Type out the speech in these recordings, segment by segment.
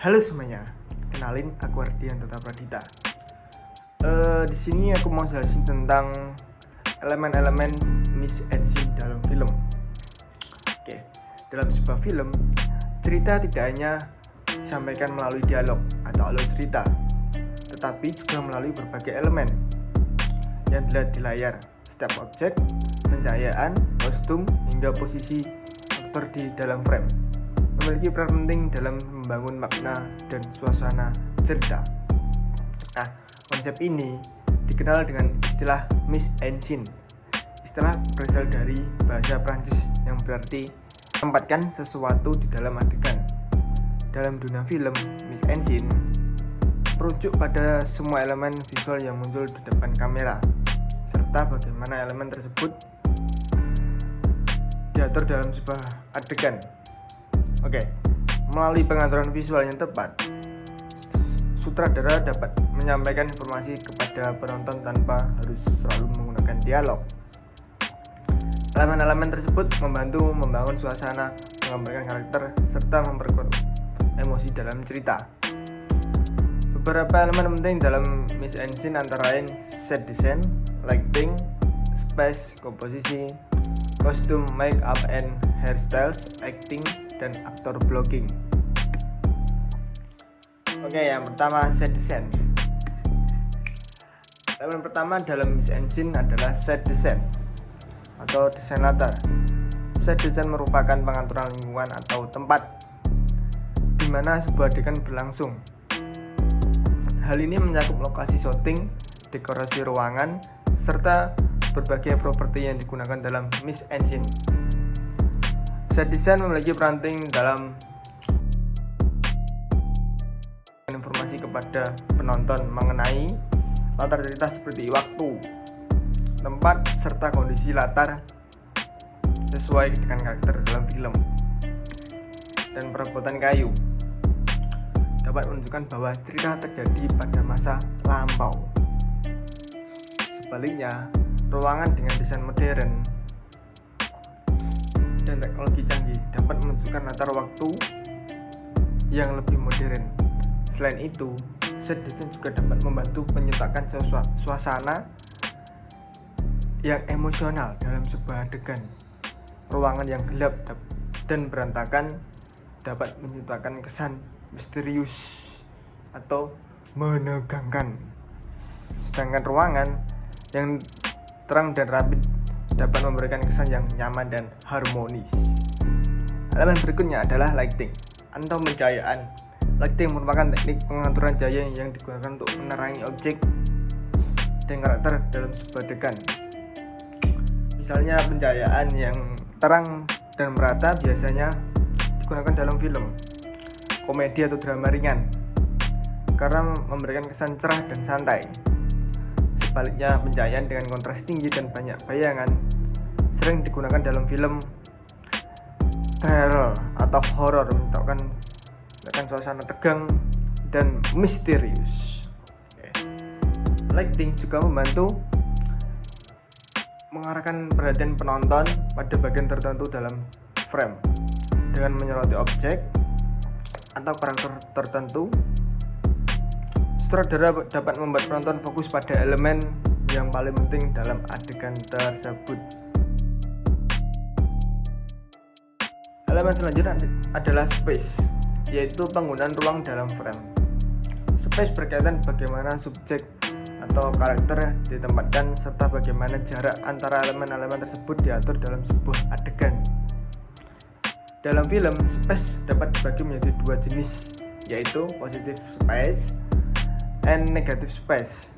Halo semuanya, kenalin aku Ardian Tata Pradita. Di sini aku mau jelasin tentang elemen-elemen mise en scene dalam film. Oke, dalam sebuah film, cerita tidak hanya disampaikan melalui dialog atau alur cerita, tetapi juga melalui berbagai elemen yang dilihat di layar. Setiap objek, pencahayaan, kostum, hingga posisi aktor di dalam frame memiliki peran penting dalam membangun makna dan suasana cerita. Nah, konsep ini dikenal dengan istilah mise en scene. Istilah berasal dari bahasa Prancis yang berarti menempatkan sesuatu di dalam adegan. Dalam dunia film, mise en scene merujuk pada semua elemen visual yang muncul di depan kamera, serta bagaimana elemen tersebut diatur dalam sebuah adegan. Oke, melalui pengaturan visual yang tepat, sutradara dapat menyampaikan informasi kepada penonton tanpa harus selalu menggunakan dialog. Elemen-elemen tersebut membantu membangun suasana, menggambarkan karakter, serta memperkuat emosi dalam cerita. Beberapa elemen penting dalam mise en scene antara lain set design, lighting, space, komposisi, kostum, make up and hairstyles, acting, dan aktor blocking. Oke, yang pertama set design. Elemen pertama dalam mise en scene adalah set design atau desain latar. Set design merupakan pengaturan lingkungan atau tempat di mana sebuah adegan berlangsung. Hal ini mencakup lokasi syuting, dekorasi ruangan, serta berbagai properti yang digunakan dalam mise en scene. Set design memiliki peran penting dalam informasi kepada penonton mengenai latar cerita seperti waktu, tempat, serta kondisi latar sesuai dengan karakter dalam film. Dan perabotan kayu dapat menunjukkan bahwa cerita terjadi pada masa lampau. Sebaliknya, ruangan dengan desain modern dan teknologi canggih dapat menunjukkan latar waktu yang lebih modern. Selain itu, set design juga dapat membantu menciptakan suasana yang emosional dalam sebuah adegan. Ruangan yang gelap dan berantakan dapat menciptakan kesan misterius atau menegangkan. Sedangkan ruangan yang terang dan rapi dapat memberikan kesan yang nyaman dan harmonis. Elemen berikutnya adalah lighting atau pencahayaan. Lighting merupakan teknik pengaturan cahaya yang digunakan untuk menerangi objek dan karakter dalam sebuah adegan. Misalnya pencahayaan yang terang dan merata biasanya digunakan dalam film komedi atau drama ringan karena memberikan kesan cerah dan santai. Sebaliknya, pencahayaan dengan kontras tinggi dan banyak bayangan sering digunakan dalam film thriller atau horor, menciptakan suasana tegang dan misterius. Lighting juga membantu mengarahkan perhatian penonton pada bagian tertentu dalam frame dengan menyoroti objek atau karakter tertentu. Sutradara dapat membuat penonton fokus pada elemen yang paling penting dalam adegan tersebut. Elemen selanjutnya adalah space, yaitu penggunaan ruang dalam frame. Space berkaitan bagaimana subjek atau karakter ditempatkan serta bagaimana jarak antara elemen-elemen tersebut diatur dalam sebuah adegan. Dalam film, space dapat dibagi menjadi dua jenis, yaitu positive space and negative space.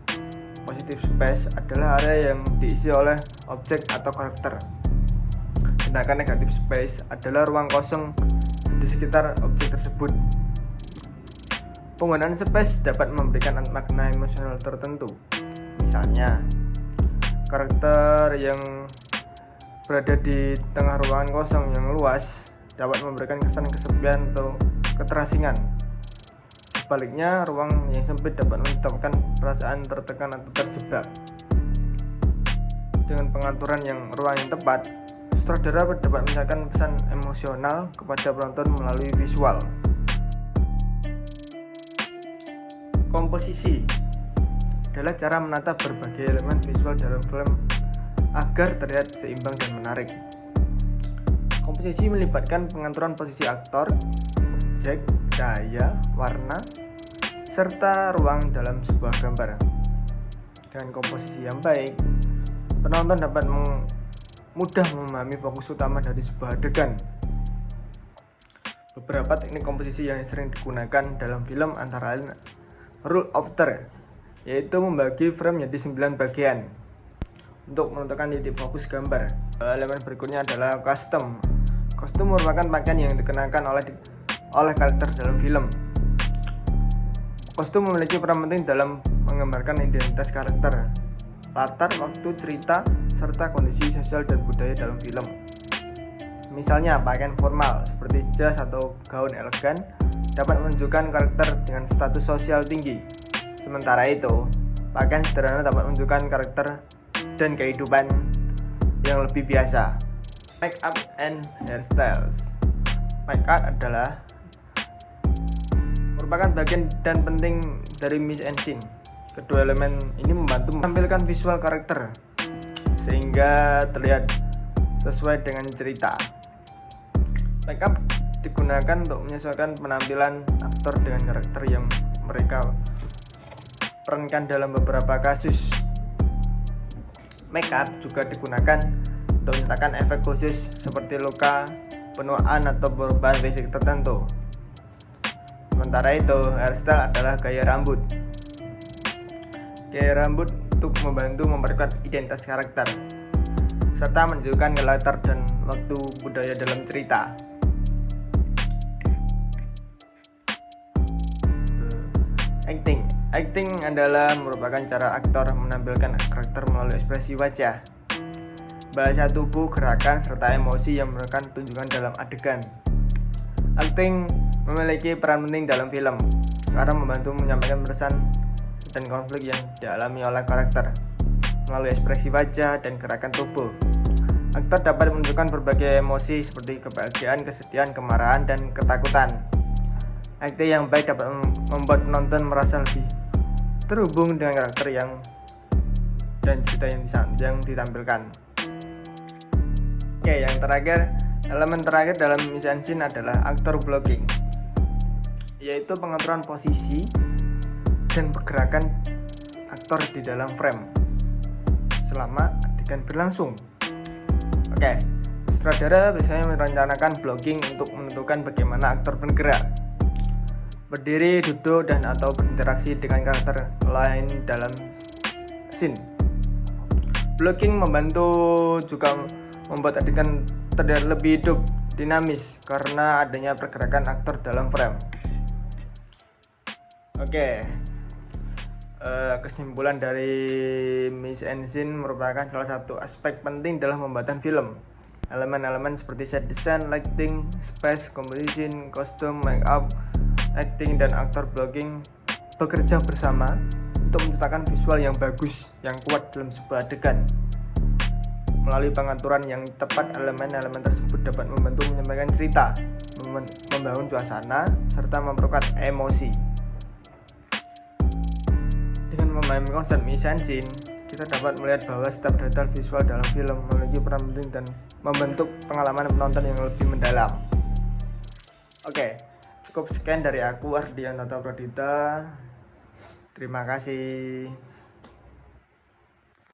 Positive space adalah area yang diisi oleh objek atau karakter, sedangkan negative space adalah ruang kosong di sekitar objek tersebut. Penggunaan space dapat memberikan makna emosional tertentu. Misalnya, karakter yang berada di tengah ruangan kosong yang luas dapat memberikan kesan kesepian atau keterasingan. Sebaliknya, ruang yang sempit dapat menyebabkan perasaan tertekan atau terjebak. Dengan pengaturan ruang yang tepat, sutradara dapat menyampaikan pesan emosional kepada penonton melalui visual. Komposisi adalah cara menata berbagai elemen visual dalam film agar terlihat seimbang dan menarik. Komposisi melibatkan pengaturan posisi aktor, objek, cahaya, warna, serta ruang dalam sebuah gambar. Dengan komposisi yang baik, penonton dapat mudah memahami fokus utama dari sebuah adegan. Beberapa teknik komposisi yang sering digunakan dalam film antara lain rule of third, yaitu membagi frame menjadi 9 bagian untuk menentukan titik fokus gambar. Elemen berikutnya adalah kostum. Kostum merupakan pakaian yang dikenakan oleh karakter dalam film. Kostum memiliki peran penting dalam menggambarkan identitas karakter, latar waktu cerita, serta kondisi sosial dan budaya dalam film. Misalnya, pakaian formal seperti jas atau gaun elegan dapat menunjukkan karakter dengan status sosial tinggi. Sementara itu, pakaian sederhana dapat menunjukkan karakter dan kehidupan yang lebih biasa. Make up and hairstyles. Make up adalah merupakan bagian dan penting dari mise en scene. Kedua elemen ini membantu menampilkan visual karakter sehingga terlihat sesuai dengan cerita. Make up digunakan untuk menyesuaikan penampilan aktor dengan karakter yang mereka perankan dalam beberapa kasus. Make up juga digunakan untuk menciptakan efek khusus seperti luka, penuaan atau perubahan fisik tertentu. Sementara itu, hairstyle adalah gaya rambut. Gaya rambut untuk membantu memperkuat identitas karakter serta menunjukkan latar dan waktu budaya dalam cerita. Acting adalah merupakan cara aktor menampilkan karakter melalui ekspresi wajah, bahasa tubuh, gerakan, serta emosi yang merupakan tunjukkan dalam adegan. Acting memiliki peran penting dalam film karena membantu menyampaikan pesan dan konflik yang dialami oleh karakter melalui ekspresi wajah dan gerakan tubuh. Aktor dapat menunjukkan berbagai emosi seperti kebahagiaan, kesedihan, kemarahan, dan ketakutan. Acting yang baik dapat membuat penonton merasa lebih terhubung dengan karakter dan cerita yang ditampilkan. Oke, yang terakhir, elemen terakhir dalam mise en scene adalah actor blocking, yaitu pengaturan posisi dan pergerakan aktor di dalam frame selama adegan berlangsung. Oke, sutradara biasanya merencanakan blocking untuk menentukan bagaimana aktor bergerak, berdiri, duduk, dan atau berinteraksi dengan karakter lain dalam scene. Blocking membantu juga membuat adegan terlihat lebih hidup, dinamis karena adanya pergerakan aktor dalam frame. Oke, kesimpulan dari mise en scene merupakan salah satu aspek penting dalam pembuatan film. Elemen-elemen seperti set design, lighting, space, composition, kostum, make up, acting, dan aktor blocking bekerja bersama untuk menciptakan visual yang bagus, yang kuat dalam sebuah adegan. Melalui pengaturan yang tepat, elemen-elemen tersebut dapat membantu menyampaikan cerita, membangun suasana, serta memperkuat emosi. Dengan memahami konsep mise en scene, kita dapat melihat bahwa setiap detail visual dalam film memiliki peran penting dan membentuk pengalaman penonton yang lebih mendalam. Oke, cukup sekian dari aku, Ardian Tata Pradita. Terima kasih.